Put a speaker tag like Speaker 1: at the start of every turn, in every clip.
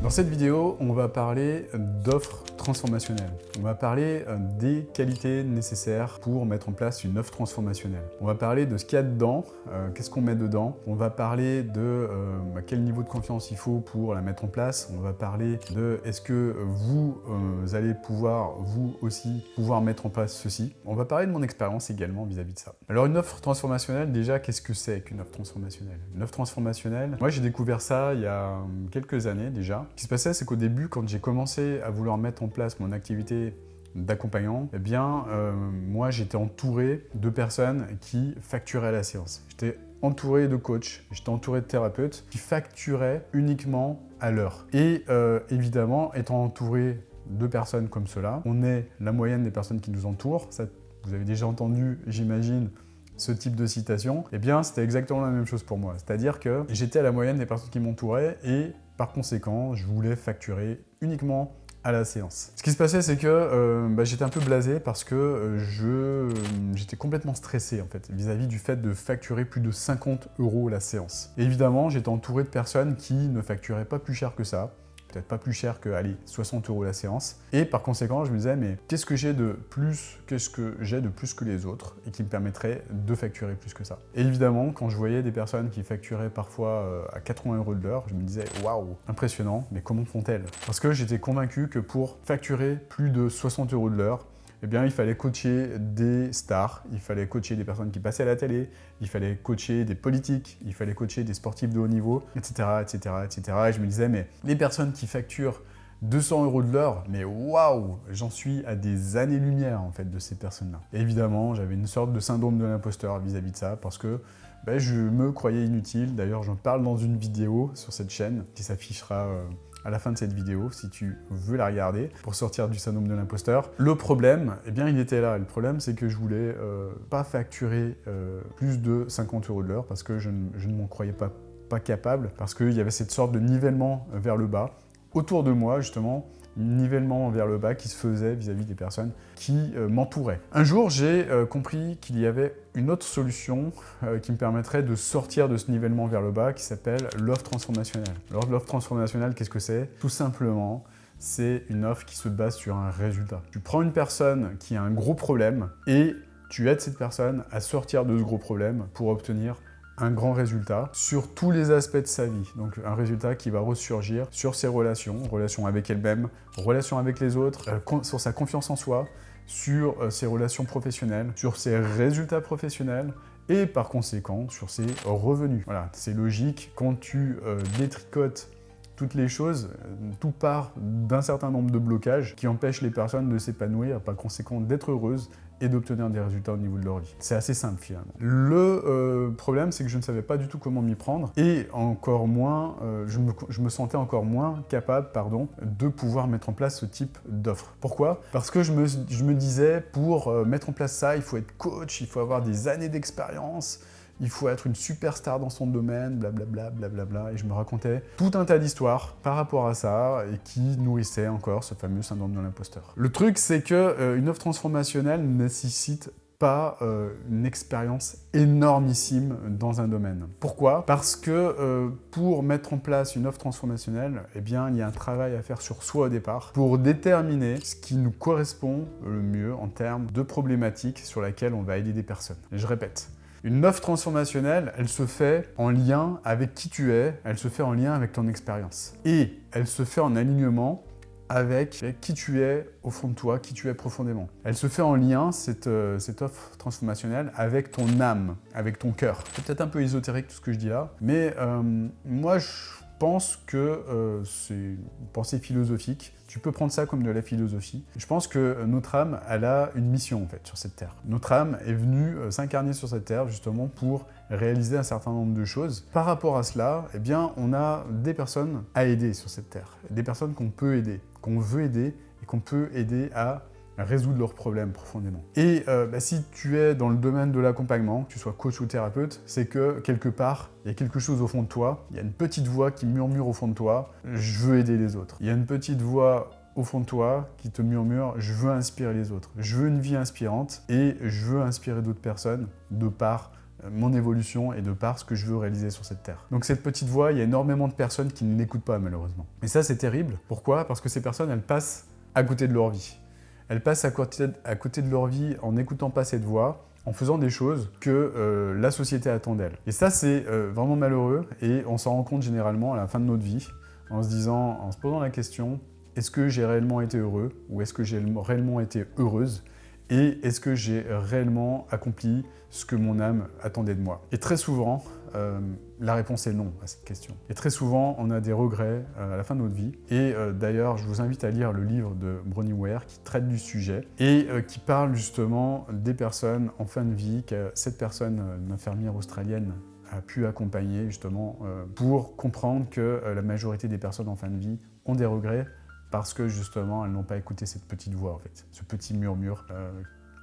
Speaker 1: Dans cette vidéo, on va parler d'offres transformationnelles. On va parler des qualités nécessaires pour mettre en place une offre transformationnelle. On va parler de ce qu'il y a dedans, qu'est-ce qu'on met dedans. On va parler de quel niveau de confiance il faut pour la mettre en place. On va parler de est-ce que vous allez pouvoir, vous aussi, pouvoir mettre en place ceci. On va parler de mon expérience également vis-à-vis de ça. Alors une offre transformationnelle, déjà, qu'est-ce que c'est qu'une offre transformationnelle? Une offre transformationnelle, moi j'ai découvert ça il y a quelques années déjà. Ce qui se passait, c'est qu'au début, quand j'ai commencé à vouloir mettre en place mon activité d'accompagnant, eh bien, moi, j'étais entouré de personnes qui facturaient à la séance. J'étais entouré de coachs, j'étais entouré de thérapeutes qui facturaient uniquement à l'heure. Et évidemment, étant entouré de personnes comme cela, on est la moyenne des personnes qui nous entourent. Ça, vous avez déjà entendu, j'imagine, ce type de citation. Eh bien, c'était exactement la même chose pour moi. C'est-à-dire que j'étais à la moyenne des personnes qui m'entouraient et par conséquent, je voulais facturer uniquement à la séance. Ce qui se passait, c'est que j'étais un peu blasé parce que j'étais complètement stressé en fait, vis-à-vis du fait de facturer plus de 50 € la séance. Et évidemment, j'étais entouré de personnes qui ne facturaient pas plus cher que ça, peut-être pas plus cher que, allez, 60 € la séance. Et par conséquent, je me disais, mais qu'est-ce que j'ai de plus que les autres et qui me permettrait de facturer plus que ça? Et évidemment, quand je voyais des personnes qui facturaient parfois à 80 € de l'heure, je me disais, waouh, impressionnant, mais comment font-elles? Parce que j'étais convaincu que pour facturer plus de 60 € de l'heure, eh bien, il fallait coacher des stars, il fallait coacher des personnes qui passaient à la télé, il fallait coacher des politiques, il fallait coacher des sportifs de haut niveau, etc., etc., etc. Et je me disais, mais les personnes qui facturent 200 € de l'heure, mais waouh, j'en suis à des années-lumière en fait de ces personnes-là. Et évidemment, j'avais une sorte de syndrome de l'imposteur vis-à-vis de ça parce que je me croyais inutile. D'ailleurs, j'en parle dans une vidéo sur cette chaîne qui s'affichera à la fin de cette vidéo, si tu veux la regarder, pour sortir du syndrome de l'imposteur. Le problème, eh bien, il était là. Le problème, c'est que je voulais pas facturer plus de 50 € de l'heure parce que je ne m'en croyais pas capable, parce qu'il y avait cette sorte de nivellement vers le bas. Autour de moi, justement, nivellement vers le bas qui se faisait vis-à-vis des personnes qui m'entouraient. Un jour, j'ai compris qu'il y avait une autre solution qui me permettrait de sortir de ce nivellement vers le bas qui s'appelle l'offre transformationnelle. Alors l'offre transformationnelle, qu'est-ce que c'est? Tout simplement, c'est une offre qui se base sur un résultat. Tu prends une personne qui a un gros problème et tu aides cette personne à sortir de ce gros problème pour obtenir un grand résultat sur tous les aspects de sa vie. Donc un résultat qui va ressurgir sur ses relations avec elle-même, relations avec les autres, sur sa confiance en soi, sur ses relations professionnelles, sur ses résultats professionnels et par conséquent sur ses revenus. Voilà, c'est logique, quand tu détricotes toutes les choses, tout part d'un certain nombre de blocages qui empêchent les personnes de s'épanouir, par conséquent d'être heureuses et d'obtenir des résultats au niveau de leur vie. C'est assez simple finalement. Le problème, c'est que je ne savais pas du tout comment m'y prendre et encore moins, je me sentais encore moins capable, de pouvoir mettre en place ce type d'offre. Pourquoi? Parce que je me disais, pour mettre en place ça, il faut être coach, il faut avoir des années d'expérience, il faut être une superstar dans son domaine, blablabla, blablabla. Et je me racontais tout un tas d'histoires par rapport à ça et qui nourrissaient encore ce fameux syndrome de l'imposteur. Le truc, c'est que une offre transformationnelle ne nécessite pas une expérience énormissime dans un domaine. Pourquoi? Parce que pour mettre en place une offre transformationnelle, eh bien, il y a un travail à faire sur soi au départ pour déterminer ce qui nous correspond le mieux en termes de problématiques sur laquelle on va aider des personnes. Et je répète, une offre transformationnelle, elle se fait en lien avec qui tu es, elle se fait en lien avec ton expérience. Et elle se fait en alignement avec qui tu es au fond de toi, qui tu es profondément. Elle se fait en lien, cette offre transformationnelle, avec ton âme, avec ton cœur. C'est peut-être un peu ésotérique tout ce que je dis là, mais moi je pense que c'est une pensée philosophique. Tu peux prendre ça comme de la philosophie. Je pense que notre âme, elle a une mission en fait sur cette terre. Notre âme est venue s'incarner sur cette terre justement pour réaliser un certain nombre de choses. Par rapport à cela, eh bien, on a des personnes à aider sur cette terre. Des personnes qu'on peut aider, qu'on veut aider et qu'on peut aider à résoudre leurs problèmes profondément. Et si tu es dans le domaine de l'accompagnement, que tu sois coach ou thérapeute, c'est que quelque part, il y a quelque chose au fond de toi, il y a une petite voix qui murmure au fond de toi, je veux aider les autres. Il y a une petite voix au fond de toi qui te murmure, je veux inspirer les autres. Je veux une vie inspirante et je veux inspirer d'autres personnes de par mon évolution et de par ce que je veux réaliser sur cette terre. Donc cette petite voix, il y a énormément de personnes qui ne l'écoutent pas malheureusement. Et ça c'est terrible. Pourquoi? Parce que ces personnes, elles passent à côté de leur vie. Elles passent à côté de leur vie en n'écoutant pas cette voix, en faisant des choses que la société attend d'elles. Et ça c'est vraiment malheureux et on s'en rend compte généralement à la fin de notre vie en se posant la question, est-ce que j'ai réellement été heureux ou est-ce que j'ai réellement été heureuse? Et est-ce que j'ai réellement accompli ce que mon âme attendait de moi? Et très souvent, la réponse est non à cette question. Et très souvent, on a des regrets à la fin de notre vie. Et d'ailleurs, je vous invite à lire le livre de Bronnie Ware qui traite du sujet et qui parle justement des personnes en fin de vie, que cette personne, une infirmière australienne, a pu accompagner justement pour comprendre que la majorité des personnes en fin de vie ont des regrets parce que justement elles n'ont pas écouté cette petite voix en fait, ce petit murmure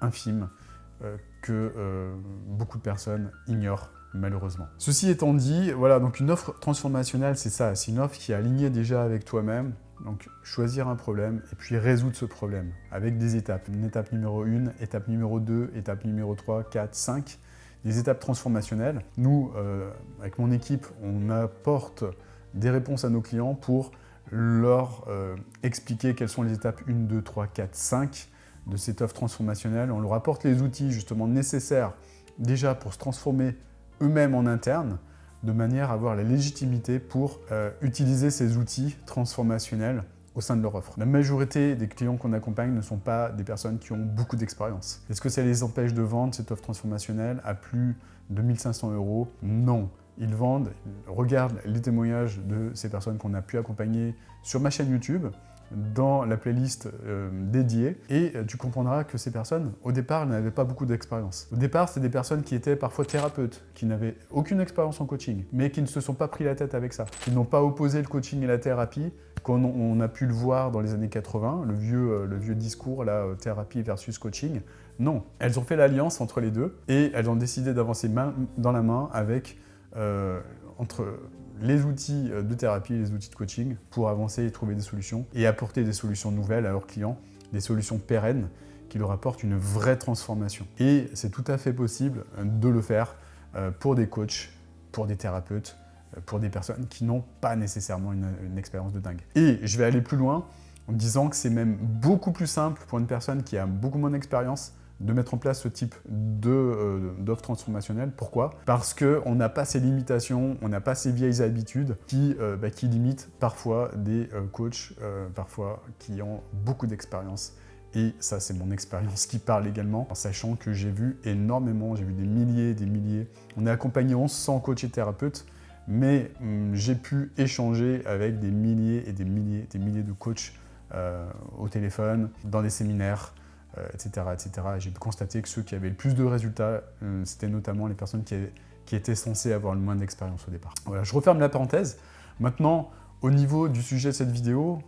Speaker 1: infime que beaucoup de personnes ignorent malheureusement. Ceci étant dit, voilà, donc une offre transformationnelle c'est ça, c'est une offre qui est alignée déjà avec toi-même, donc choisir un problème et puis résoudre ce problème avec des étapes. Une étape numéro 1, étape numéro 2, étape numéro 3, 4, 5, des étapes transformationnelles. Nous, avec mon équipe, on apporte des réponses à nos clients pour leur expliquer quelles sont les étapes 1, 2, 3, 4, 5 de cette offre transformationnelle. On leur apporte les outils justement nécessaires déjà pour se transformer eux-mêmes en interne, de manière à avoir la légitimité pour utiliser ces outils transformationnels au sein de leur offre. La majorité des clients qu'on accompagne ne sont pas des personnes qui ont beaucoup d'expérience. Est-ce que ça les empêche de vendre cette offre transformationnelle à plus de 1 500 €? Non. Ils vendent, regardent les témoignages de ces personnes qu'on a pu accompagner sur ma chaîne YouTube, dans la playlist dédiée, et tu comprendras que ces personnes, au départ, n'avaient pas beaucoup d'expérience. Au départ, c'était des personnes qui étaient parfois thérapeutes, qui n'avaient aucune expérience en coaching, mais qui ne se sont pas pris la tête avec ça, qui n'ont pas opposé le coaching et la thérapie, comme on a pu le voir dans les années 80, le vieux discours, là, thérapie versus coaching. Non, elles ont fait l'alliance entre les deux, et elles ont décidé d'avancer main dans la main avec entre les outils de thérapie et les outils de coaching pour avancer et trouver des solutions et apporter des solutions nouvelles à leurs clients, des solutions pérennes qui leur apportent une vraie transformation. Et c'est tout à fait possible de le faire pour des coachs, pour des thérapeutes, pour des personnes qui n'ont pas nécessairement une expérience de dingue. Et je vais aller plus loin en disant que c'est même beaucoup plus simple pour une personne qui a beaucoup moins d'expérience de mettre en place ce type d'offre transformationnelle. Pourquoi? Parce qu'on n'a pas ces limitations, on n'a pas ces vieilles habitudes qui limitent parfois des coachs, parfois qui ont beaucoup d'expérience. Et ça, c'est mon expérience qui parle également, en sachant que j'ai vu énormément, j'ai vu des milliers. On a accompagné 1100 coachs et thérapeutes, mais j'ai pu échanger avec des milliers et des milliers de coachs au téléphone, dans des séminaires, etc. Et j'ai pu constater que ceux qui avaient le plus de résultats, c'était notamment les personnes qui étaient censées avoir le moins d'expérience au départ. Voilà, je referme la parenthèse. Maintenant, au niveau du sujet de cette vidéo,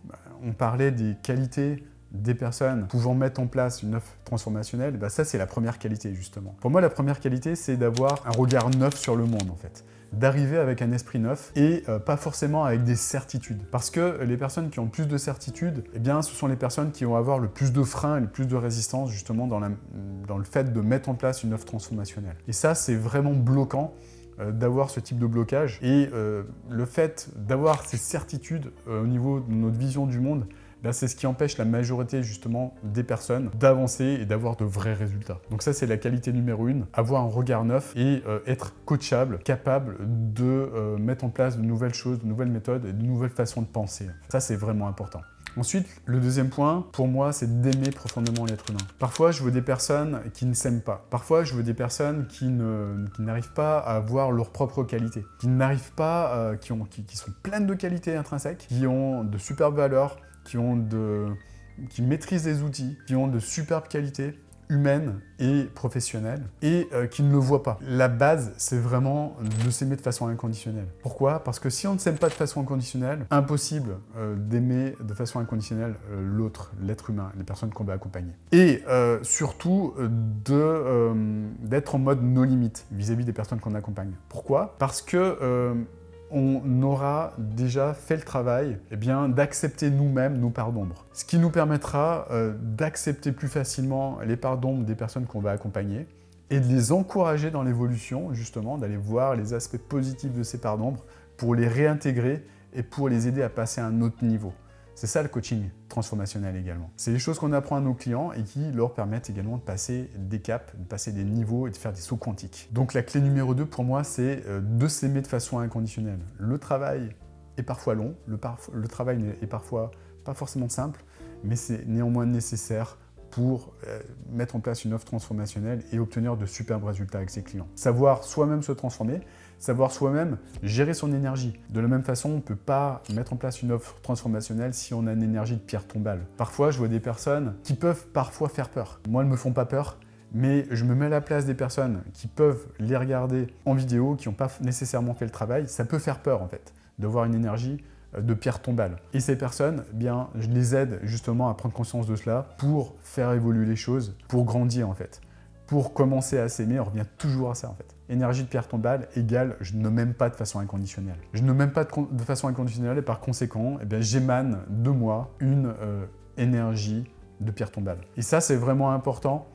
Speaker 1: on parlait des qualités des personnes pouvant mettre en place une offre transformationnelle. Ça, c'est la première qualité, justement. Pour moi, la première qualité, c'est d'avoir un regard neuf sur le monde, en fait. D'arriver avec un esprit neuf et pas forcément avec des certitudes. Parce que les personnes qui ont le plus de certitudes, eh bien, ce sont les personnes qui vont avoir le plus de freins et le plus de résistance justement dans le fait de mettre en place une offre transformationnelle. Et ça, c'est vraiment bloquant d'avoir ce type de blocage. Et le fait d'avoir ces certitudes au niveau de notre vision du monde, c'est ce qui empêche la majorité justement des personnes d'avancer et d'avoir de vrais résultats. Donc ça, c'est la qualité numéro 1, avoir un regard neuf et être coachable, capable de mettre en place de nouvelles choses, de nouvelles méthodes et de nouvelles façons de penser. Ça, c'est vraiment important. Ensuite, le deuxième point, pour moi, c'est d'aimer profondément l'être humain. Parfois, je veux des personnes qui ne s'aiment pas. Parfois, je veux des personnes qui n'arrivent pas à voir leurs propres qualités, qui n'arrivent pas, qui sont pleines de qualités intrinsèques, qui ont de superbes valeurs, qui maîtrisent les outils, qui ont de superbes qualités humaines et professionnelles, et qui ne le voient pas. La base, c'est vraiment de s'aimer de façon inconditionnelle. Pourquoi? Parce que si on ne s'aime pas de façon inconditionnelle, impossible d'aimer de façon inconditionnelle l'autre, l'être humain, les personnes qu'on va accompagner. Et surtout, d'être en mode no limite vis-à-vis des personnes qu'on accompagne. Pourquoi? Parce que on aura déjà fait le travail d'accepter nous-mêmes nos parts d'ombre. Ce qui nous permettra d'accepter plus facilement les parts d'ombre des personnes qu'on va accompagner et de les encourager dans l'évolution, justement, d'aller voir les aspects positifs de ces parts d'ombre pour les réintégrer et pour les aider à passer à un autre niveau. C'est ça le coaching transformationnel également. C'est les choses qu'on apprend à nos clients et qui leur permettent également de passer des caps, de passer des niveaux et de faire des sauts quantiques. Donc la clé numéro 2 pour moi, c'est de s'aimer de façon inconditionnelle. Le travail est parfois long, le travail est parfois pas forcément simple, mais c'est néanmoins nécessaire pour mettre en place une offre transformationnelle et obtenir de superbes résultats avec ses clients. Savoir soi-même se transformer, savoir soi-même gérer son énergie. De la même façon, on ne peut pas mettre en place une offre transformationnelle si on a une énergie de pierre tombale. Parfois, je vois des personnes qui peuvent parfois faire peur. Moi, elles ne me font pas peur, mais je me mets à la place des personnes qui peuvent les regarder en vidéo, qui n'ont pas nécessairement fait le travail. Ça peut faire peur, en fait, de voir une énergie de pierre tombale. Et ces personnes, eh bien, je les aide justement à prendre conscience de cela pour faire évoluer les choses, pour grandir en fait. Pour commencer à s'aimer, on revient toujours à ça en fait. Énergie de pierre tombale égale je ne m'aime pas de façon inconditionnelle. Je ne m'aime pas de façon inconditionnelle et par conséquent, eh bien, j'émane de moi une énergie de pierre tombale. Et ça, c'est vraiment important.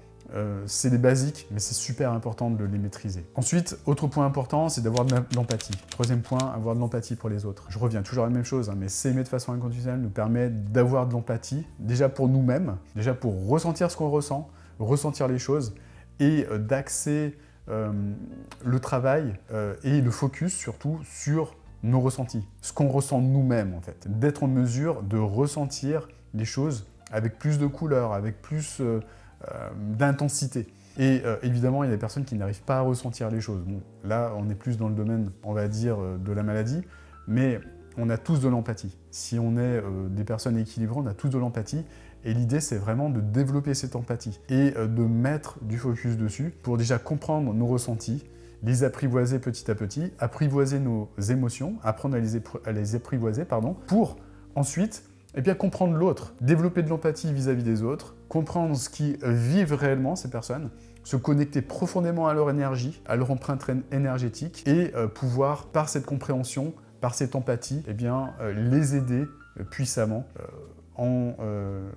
Speaker 1: C'est des basiques, mais c'est super important de les maîtriser. Ensuite, autre point important, c'est d'avoir de l'empathie. Troisième point, avoir de l'empathie pour les autres. Je reviens toujours à la même chose, mais s'aimer de façon inconditionnelle nous permet d'avoir de l'empathie, déjà pour nous-mêmes, déjà pour ressentir ce qu'on ressent, ressentir les choses, et d'axer le travail et le focus surtout sur nos ressentis, ce qu'on ressent nous-mêmes en fait. D'être en mesure de ressentir les choses avec plus de couleurs, avec plus d'intensité. Et évidemment, il y a des personnes qui n'arrivent pas à ressentir les choses. Bon, là, on est plus dans le domaine, on va dire, de la maladie, mais on a tous de l'empathie. Si on est des personnes équilibrées, on a tous de l'empathie. Et l'idée, c'est vraiment de développer cette empathie et de mettre du focus dessus pour déjà comprendre nos ressentis, les apprivoiser petit à petit, apprivoiser nos émotions, apprendre à les apprivoiser, pour ensuite et bien comprendre l'autre, développer de l'empathie vis-à-vis des autres, comprendre ce qu'ils vivent réellement, ces personnes, se connecter profondément à leur énergie, à leur empreinte énergétique, et pouvoir, par cette compréhension, par cette empathie, eh bien, les aider puissamment en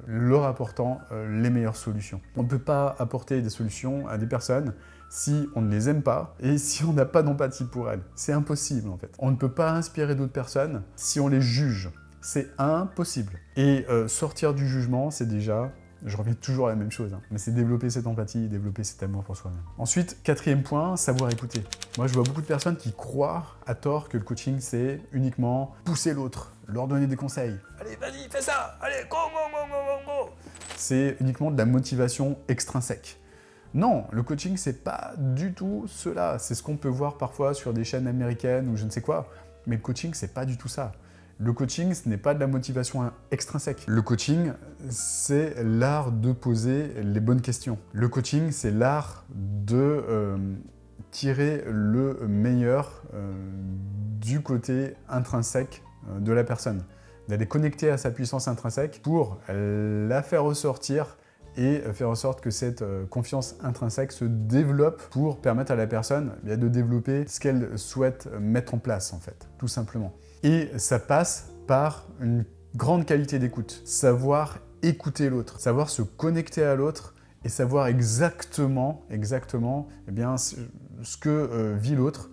Speaker 1: leur apportant les meilleures solutions. On ne peut pas apporter des solutions à des personnes si on ne les aime pas et si on n'a pas d'empathie pour elles. C'est impossible en fait. On ne peut pas inspirer d'autres personnes si on les juge. C'est impossible. Et sortir du jugement, c'est déjà, je reviens toujours à la même chose, mais c'est développer cette empathie, développer cet amour pour soi-même. Ensuite, quatrième point, savoir écouter. Moi, je vois beaucoup de personnes qui croient à tort que le coaching, c'est uniquement pousser l'autre, leur donner des conseils. Allez, vas-y, fais ça. Allez, go, go, go, go, go, go. C'est uniquement de la motivation extrinsèque. Non, le coaching, c'est pas du tout cela. C'est ce qu'on peut voir parfois sur des chaînes américaines ou je ne sais quoi. Mais le coaching, c'est pas du tout ça. Le coaching, ce n'est pas de la motivation extrinsèque. Le coaching, c'est l'art de poser les bonnes questions. Le coaching, c'est l'art de tirer le meilleur du côté intrinsèque de la personne. D'aller connecter à sa puissance intrinsèque pour la faire ressortir et faire en sorte que cette confiance intrinsèque se développe pour permettre à la personne de développer ce qu'elle souhaite mettre en place, en fait, tout simplement. Et ça passe par une grande qualité d'écoute, savoir écouter l'autre, savoir se connecter à l'autre et savoir exactement eh bien, ce que vit l'autre.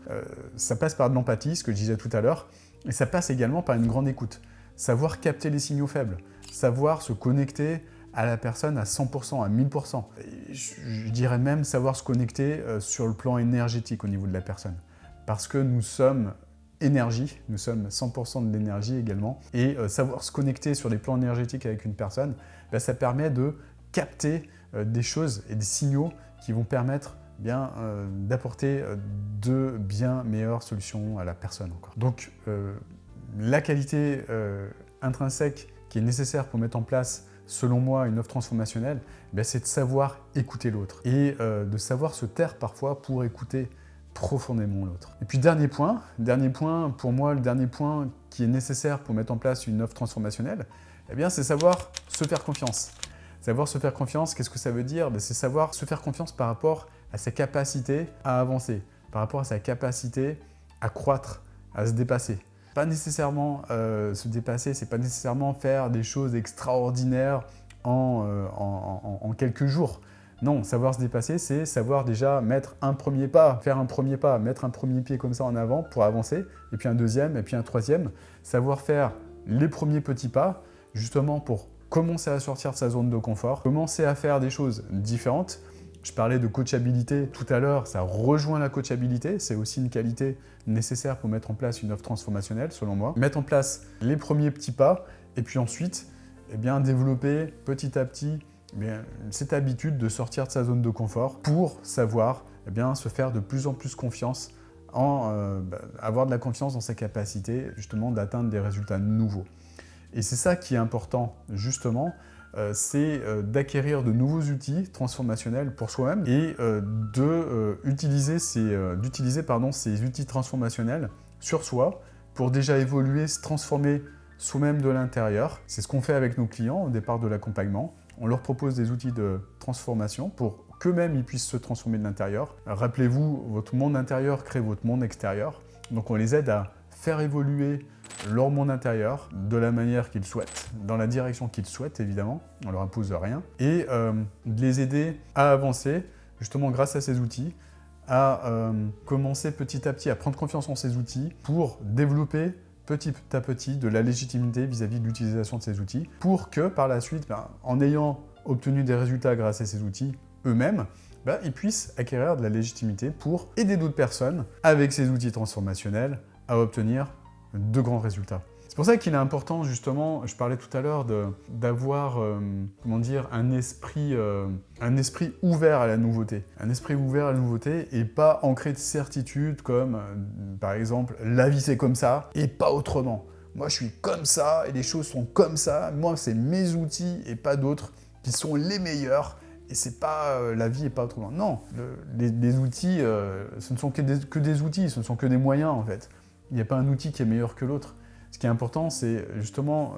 Speaker 1: Ça passe par de l'empathie, ce que je disais tout à l'heure, et ça passe également par une grande écoute. Savoir capter les signaux faibles, savoir se connecter à la personne à 100%, à 1000%. Je dirais même savoir se connecter sur le plan énergétique au niveau de la personne. Parce que nous sommes énergie, nous sommes 100% de l'énergie également, et savoir se connecter sur les plans énergétiques avec une personne, ça permet de capter des choses et des signaux qui vont permettre d'apporter de bien meilleures solutions à la personne encore. Donc la qualité intrinsèque qui est nécessaire pour mettre en place, selon moi, une offre transformationnelle, c'est de savoir écouter l'autre et de savoir se taire parfois pour écouter profondément l'autre. Et puis dernier point, pour moi, le dernier point qui est nécessaire pour mettre en place une offre transformationnelle, c'est savoir se faire confiance. Savoir se faire confiance, qu'est-ce que ça veut dire? C'est savoir se faire confiance par rapport à sa capacité à avancer, par rapport à sa capacité à croître, à se dépasser. Pas nécessairement se dépasser, c'est pas nécessairement faire des choses extraordinaires en quelques jours, Non, savoir se dépasser, c'est savoir déjà mettre un premier pas, faire un premier pas, mettre un premier pied comme ça en avant pour avancer, et puis un deuxième, et puis un troisième. Savoir faire les premiers petits pas, justement pour commencer à sortir de sa zone de confort, commencer à faire des choses différentes. Je parlais de coachabilité tout à l'heure, ça rejoint la coachabilité, c'est aussi une qualité nécessaire pour mettre en place une offre transformationnelle, selon moi. Mettre en place les premiers petits pas, et puis ensuite, eh bien, développer petit à petit cette habitude de sortir de sa zone de confort pour savoir se faire de plus en plus confiance, avoir de la confiance dans sa capacité justement d'atteindre des résultats nouveaux. Et c'est ça qui est important justement, c'est d'acquérir de nouveaux outils transformationnels pour soi-même et d'utiliser ces outils transformationnels sur soi pour déjà évoluer, se transformer soi-même de l'intérieur. C'est ce qu'on fait avec nos clients au départ de l'accompagnement. On leur propose des outils de transformation pour qu'eux-mêmes ils puissent se transformer de l'intérieur. Rappelez-vous, votre monde intérieur crée votre monde extérieur. Donc on les aide à faire évoluer leur monde intérieur de la manière qu'ils souhaitent, dans la direction qu'ils souhaitent évidemment, on leur impose rien, et de les aider à avancer justement grâce à ces outils, à commencer petit à petit à prendre confiance en ces outils pour développer petit à petit de la légitimité vis-à-vis de l'utilisation de ces outils pour que par la suite, en ayant obtenu des résultats grâce à ces outils eux-mêmes, ils puissent acquérir de la légitimité pour aider d'autres personnes avec ces outils transformationnels à obtenir de grands résultats. C'est pour ça qu'il est important justement, je parlais tout à l'heure d'avoir un esprit ouvert à la nouveauté. Un esprit ouvert à la nouveauté et pas ancré de certitude comme par exemple la vie c'est comme ça et pas autrement. Moi je suis comme ça et les choses sont comme ça, moi c'est mes outils et pas d'autres qui sont les meilleurs. Et c'est pas la vie et pas autrement. Non, les outils, ce ne sont que des outils, ce ne sont que des moyens en fait. Il n'y a pas un outil qui est meilleur que l'autre. Ce qui est important, c'est justement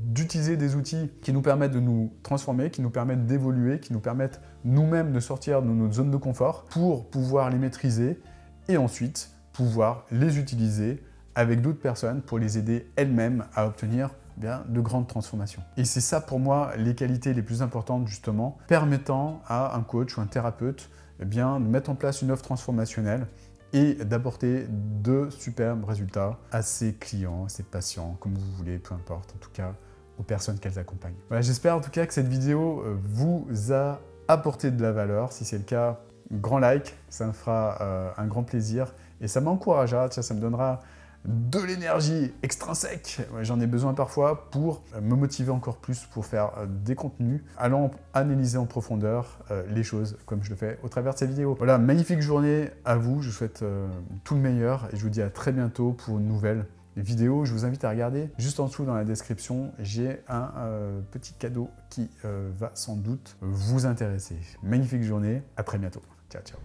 Speaker 1: d'utiliser des outils qui nous permettent de nous transformer, qui nous permettent d'évoluer, qui nous permettent nous-mêmes de sortir de notre zone de confort pour pouvoir les maîtriser et ensuite pouvoir les utiliser avec d'autres personnes pour les aider elles-mêmes à obtenir de grandes transformations. Et c'est ça pour moi les qualités les plus importantes justement, permettant à un coach ou un thérapeute de mettre en place une offre transformationnelle et d'apporter de superbes résultats à ses clients, à ses patients, comme vous voulez, peu importe, en tout cas aux personnes qu'elles accompagnent. Voilà, j'espère en tout cas que cette vidéo vous a apporté de la valeur. Si c'est le cas, grand like, ça me fera un grand plaisir et ça m'encouragera, ça me donnera de l'énergie extrinsèque. J'en ai besoin parfois pour me motiver encore plus pour faire des contenus, allant analyser en profondeur les choses comme je le fais au travers de ces vidéos. Voilà, magnifique journée à vous, je vous souhaite tout le meilleur et je vous dis à très bientôt pour une nouvelle vidéo. Je vous invite à regarder juste en dessous dans la description, j'ai un petit cadeau qui va sans doute vous intéresser. Magnifique journée, à très bientôt. Ciao, ciao.